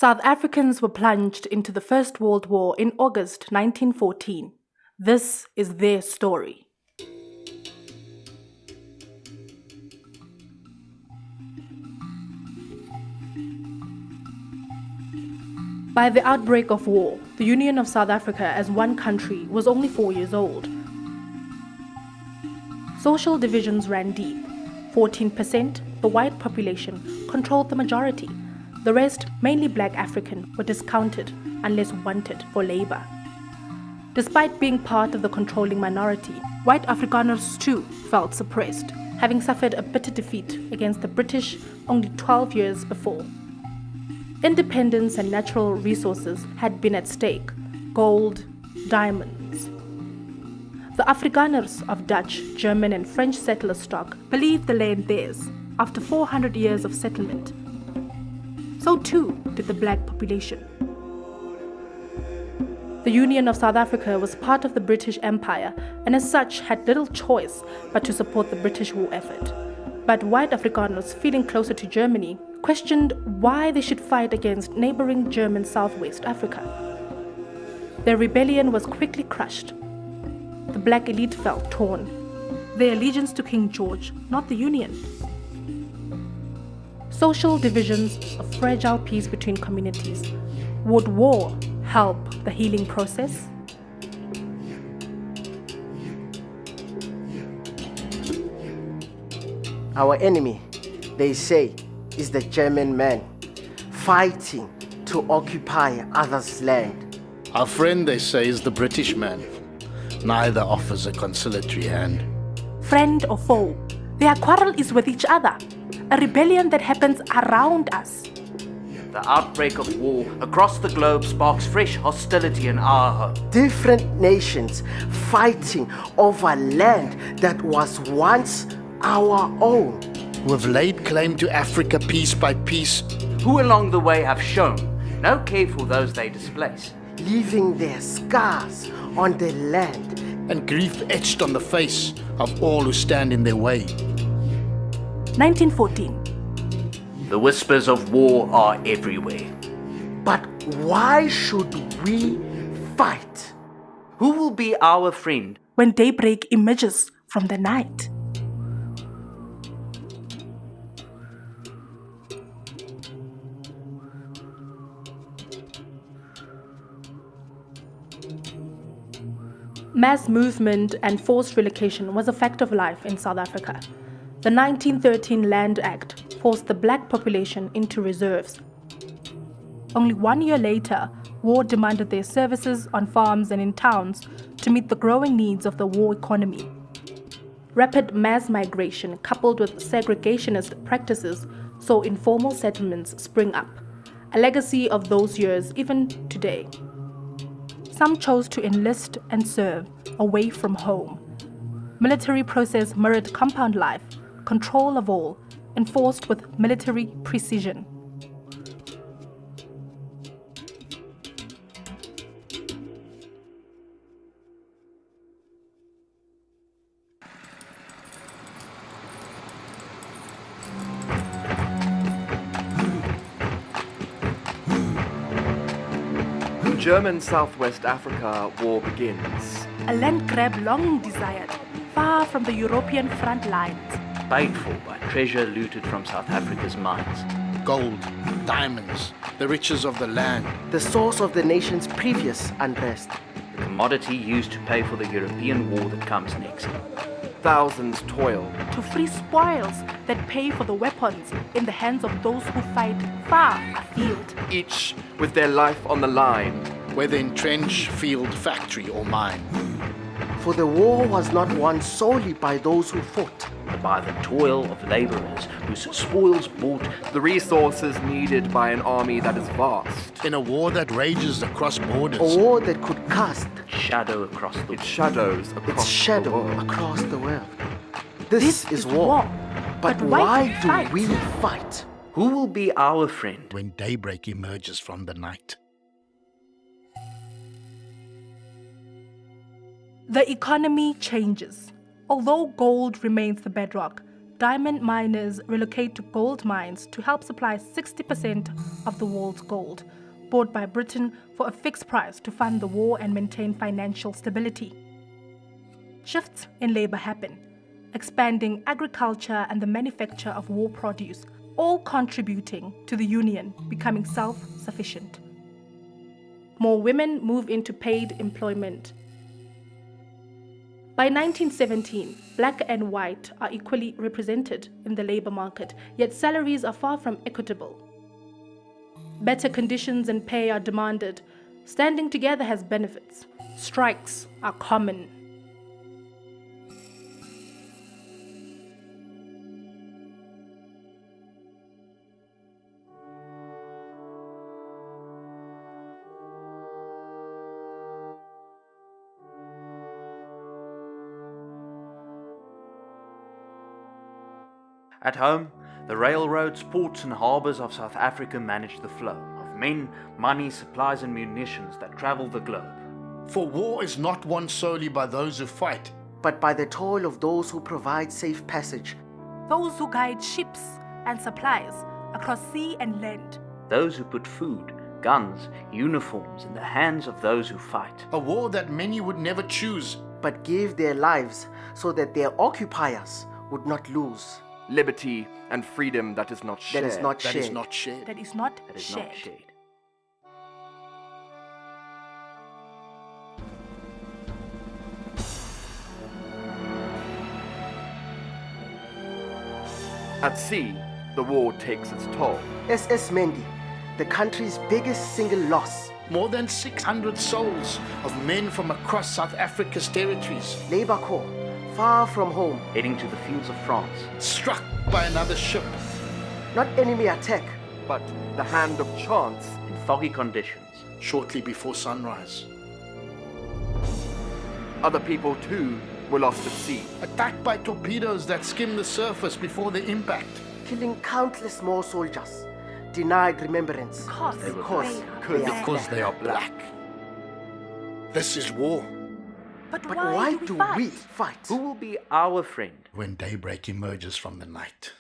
South Africans were plunged into the First World War in August 1914. This is their story. By the outbreak of war, the Union of South Africa as one country was only 4 years old. Social divisions ran deep. 14%, the white population, controlled the majority. The rest, mainly black African, were discounted unless wanted for labor. Despite being part of the controlling minority, white Afrikaners too felt suppressed, having suffered a bitter defeat against the British only 12 years before. Independence and natural resources had been at stake: gold, diamonds. The Afrikaners of Dutch, German and French settler stock believed the land theirs after 400 years of settlement. So too did the black population. The Union of South Africa was part of the British Empire and as such had little choice but to support the British war effort. But white Afrikaners, feeling closer to Germany, questioned why they should fight against neighboring German Southwest Africa. Their rebellion was quickly crushed. The black elite felt torn, their allegiance to King George, not the Union. Social divisions, a fragile peace between communities. Would war help the healing process? Our enemy, they say, is the German man, fighting to occupy others' land. Our friend, they say, is the British man. Neither offers a conciliatory hand. Friend or foe, their quarrel is with each other. A rebellion that happens around us. The outbreak of war across the globe sparks fresh hostility in our home. Different nations fighting over land that was once our own. Who have laid claim to Africa piece by piece. Who along the way have shown no care for those they displace. Leaving their scars on the land. And grief etched on the face of all who stand in their way. 1914. The whispers of war are everywhere. But why should we fight? Who will be our friend when daybreak emerges from the night? Mass movement and forced relocation was a fact of life in South Africa. The 1913 Land Act forced the black population into reserves. Only 1 year later, war demanded their services on farms and in towns to meet the growing needs of the war economy. Rapid mass migration coupled with segregationist practices saw informal settlements spring up, a legacy of those years even today. Some chose to enlist and serve away from home. Military process mirrored compound life, control of all, enforced with military precision. German Southwest Africa war begins. A land grab long desired, far from the European front lines. Paid for by treasure looted from South Africa's mines. Gold, diamonds, the riches of the land. The source of the nation's previous unrest. The commodity used to pay for the European war that comes next. Thousands toil to free spoils that pay for the weapons in the hands of those who fight far afield. each with their life on the line. Whether in trench, field, factory or mine. For the war was not won solely by those who fought, But by the toil of laborers whose spoils bought The resources needed by an army that is vast. In a war that rages across borders. a war that could cast shadow across the Its shadows across its shadow the world. across the world. This is war. war. But why why do we do we fight? Who will be our friend? When daybreak emerges from the night. The economy changes. Although gold remains the bedrock, diamond miners relocate to gold mines to help supply 60% of the world's gold, bought by Britain for a fixed price to fund the war and maintain financial stability. Shifts in labor happen, expanding agriculture and the manufacture of war produce, all contributing to the Union becoming self-sufficient. More women move into paid employment. By 1917, black and white are equally represented in the labor market, yet salaries are far from equitable. Better conditions and pay are demanded. Standing together has benefits. Strikes are common. At home, the railroads, ports and harbours of South Africa manage the flow of men, money, supplies and munitions that travel the globe. For war is not won solely by those who fight, but by the toil of those who provide safe passage. Those who guide ships and supplies across sea and land. Those who put food, guns, uniforms in the hands of those who fight. a war that many would never choose. But give their lives so that their occupiers would not lose. Liberty and freedom that is not shared. That is not That shared. is not shared. That is not That is shared. not shared. At sea, the war takes its toll. SS Mendi, the country's biggest single loss. More than 600 souls of men from across South Africa's territories, Labour Corps, far from home. Heading to the fields of France. struck by another ship. Not enemy attack. But the hand of chance, In foggy conditions. Shortly before sunrise, other people too were lost at sea. attacked by torpedoes that skim the surface before the impact. Killing countless more soldiers. Denied remembrance. Because They were Because Because they are Because they are black. This is war. But But why, why do we we fight? fight? Who will be our friend? When daybreak emerges from the night.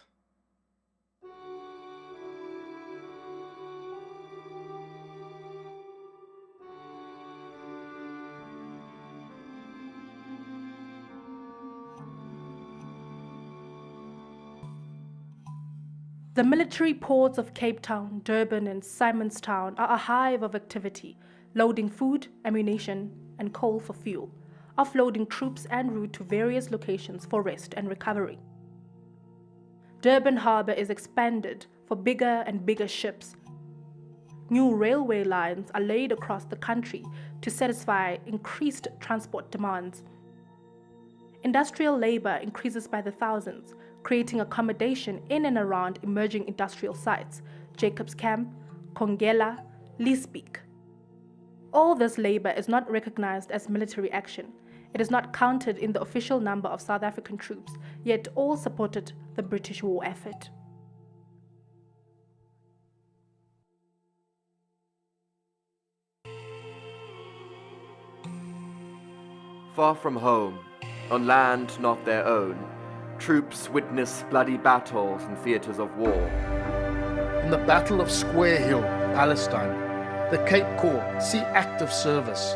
The military ports of Cape Town, Durban and Simonstown are a hive of activity, loading food, ammunition and coal for fuel, offloading troops en route to various locations for rest and recovery. Durban Harbour is expanded for bigger and bigger ships. New railway lines are laid across the country to satisfy increased transport demands. Industrial labour increases by the thousands, creating accommodation in and around emerging industrial sites, Jacobs Camp, Kongela, Leesbeek. All this labour is not recognized as military action. It is not counted in the official number of South African troops, yet all supported the British war effort. Far from home, on land not their own, troops witness bloody battles and theatres of war. In the Battle of Square Hill, Palestine, the Cape Corps see active service.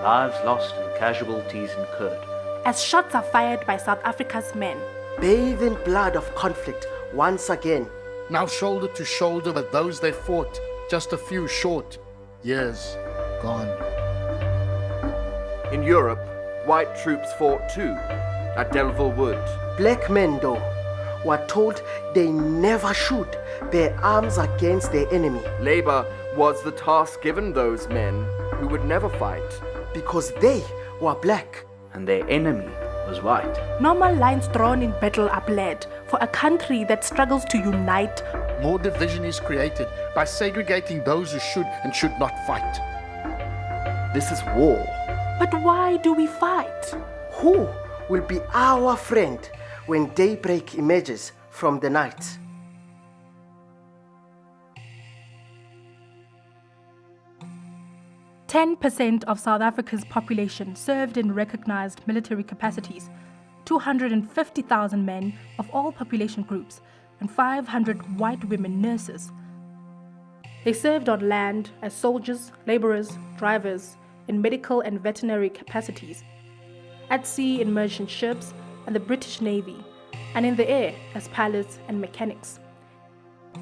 Lives lost and casualties incurred. As shots are fired by South Africa's men, Bathe in blood of conflict once again. Now shoulder to shoulder with those they fought, just a few short years gone. In Europe, white troops fought too, at Delville Wood. Black men, though, were told they never should bear arms against their enemy Labour was the task given those men who would never fight. because they were black. And their enemy was white. normal lines drawn in battle are bled for a country that struggles to unite. More division is created by segregating those who should and should not fight. This is war. But why do we fight? Who will be our friend when daybreak emerges from the night? % of South Africa's population served in recognized military capacities. 250,000 men of all population groups, and 500 white women nurses. They served on land as soldiers, laborers, drivers, in medical and veterinary capacities, at sea in merchant ships and the British Navy, and in the air as pilots and mechanics.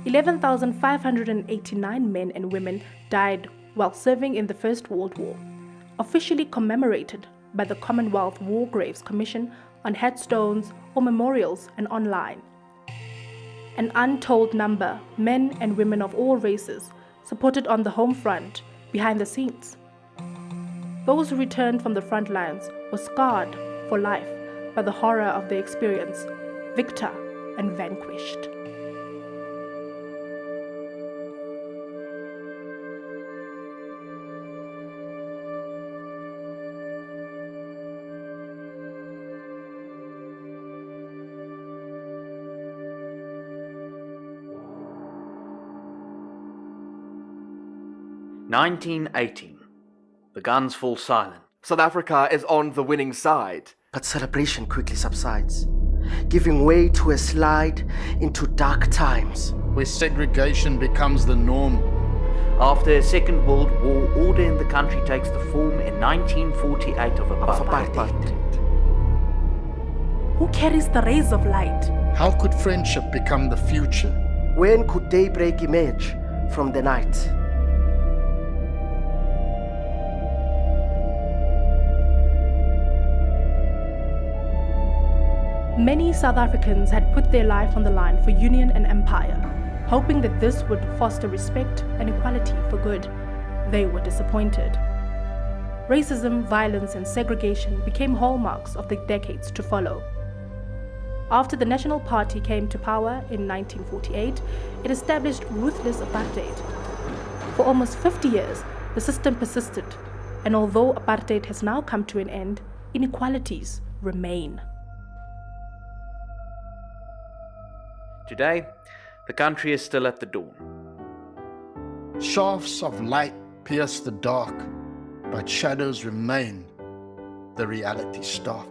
11,589 men and women died while serving in the First World War, officially commemorated by the Commonwealth War Graves Commission on headstones or memorials and online. An untold number, men and women of all races, supported on the home front, behind the scenes. Those who returned from the front lines were scarred for life by the horror of their experience, victor and vanquished. "1918. The guns fall silent. South Africa is on the winning side. But celebration quickly subsides, giving way to a slide into dark times. Where segregation becomes the norm. After a Second World War, order in the country takes the form in 1948 of apartheid. Who carries the rays of light? How could friendship become the future? When could daybreak emerge from the night? Many South Africans had put their life on the line for union and empire, hoping that this would foster respect and equality for good. They were disappointed. Racism, violence, and segregation became hallmarks of the decades to follow. After the National Party came to power in 1948, it established ruthless apartheid. For almost 50 years, the system persisted, and although apartheid has now come to an end, inequalities remain. Today, the country is still at the dawn. Shafts of light pierce the dark, but shadows remain, the reality stark.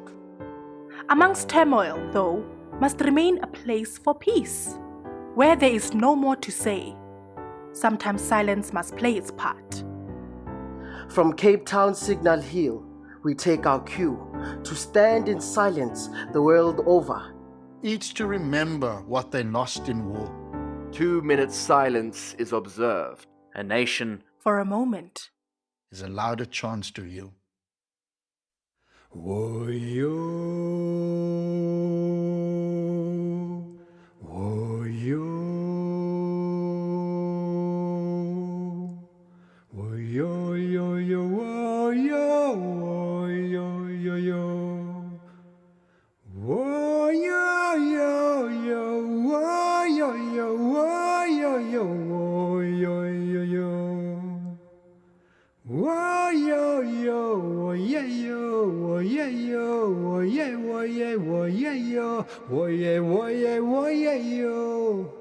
Amongst turmoil, though, must remain a place for peace, where there is no more to say. Sometimes silence must play its part. From Cape Town's Signal Hill, we take our cue to stand in silence the world over. Each to remember what they lost in war. 2 minutes silence is observed. A nation For a moment, Is allowed a chance to heal. Woyo, woyo, woyo, yo, yo, woyo, woyo, yo, yo, woyo, yo, yo, woyo, yo, woyo, yo, woyo, yo, yo. Woah yo yo, woah yeah yo, woah yeah yo, woah yeah, woah yeah, woah yeah yo, woah yeah, woah yeah, woah yeah yo,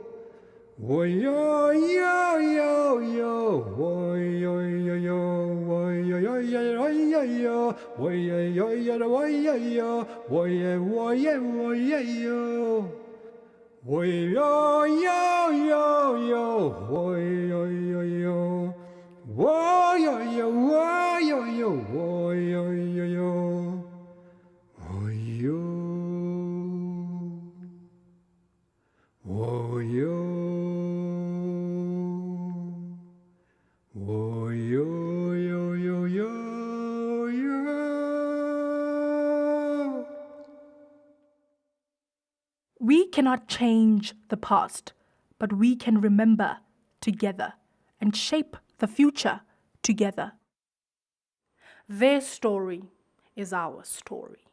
woah yo yo yo yo, woah yo yo yo, woah yo yo yo yo yo, woah yo yo yo woah yo yo, woah yeah, woah yeah, woah yeah yo, woah yo yo yo yo, woah yo yo yo. Whoa yo yo, whoa yo yo, whoa yo yo yo, whoa yo, whoa yo, whoa yo yo yo yo yo. we cannot change the past, but we can remember together and shape the future together. Their story is our story.